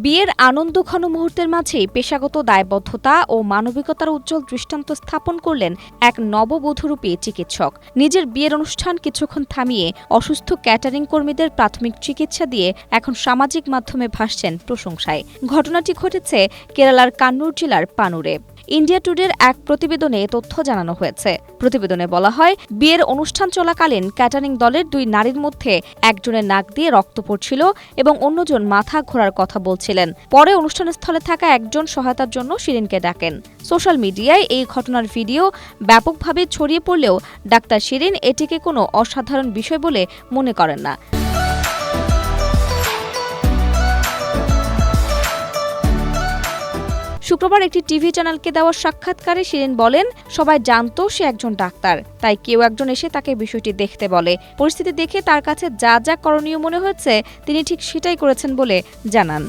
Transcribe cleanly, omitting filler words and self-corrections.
বিয়ের আনন্দঘন মুহূর্তের মাঝেই পেশাগত দায়বদ্ধতা ও মানবিকতার উজ্জ্বল দৃষ্টান্ত স্থাপন করলেন এক নববধূরূপী চিকিৎসক। নিজের বিয়ের অনুষ্ঠান কিছুক্ষণ থামিয়ে অসুস্থ ক্যাটারিং কর্মীদের প্রাথমিক চিকিৎসা দিয়ে এখন সামাজিক মাধ্যমে ভাসছেন প্রশংসায়। ঘটনাটি ঘটেছে কেরালার কান্নুর জেলার পানুরে। ইন্ডিয়া টুডের এক প্রতিবেদনে তথ্য জানানো হয়েছে। প্রতিবেদনে বলা হয়, বিয়ের অনুষ্ঠান চলাকালীন ক্যাটারিং দলের দুই নারীর মধ্যে একজনের নাক দিয়ে রক্ত পড়ছিল এবং অন্যজন মাথা ঘোরার কথা বলছিলেন। পরে অনুষ্ঠানস্থলে থাকা একজন সহায়তার জন্য শিরিনকে ডাকেন। সোশ্যাল মিডিয়ায় এই ঘটনার ভিডিও ব্যাপকভাবে ছড়িয়ে পড়লেও ডাক্তার শিরিন এটিকে কোনো অসাধারণ বিষয় বলে মনে করেন না। শুক্রবার একটি টিভি চ্যানেলকে দেওয়া সাক্ষাৎকারে শিরিন বলেন, সবাই জানত সে একজন ডাক্তার, তাই কেউ একজন এসে তাকে বিষয়টি দেখতে বলে। পরিস্থিতি দেখে তার কাছে যা যা করণীয় মনে হয়েছে তিনি ঠিক সেটাই করেছেন বলে জানান।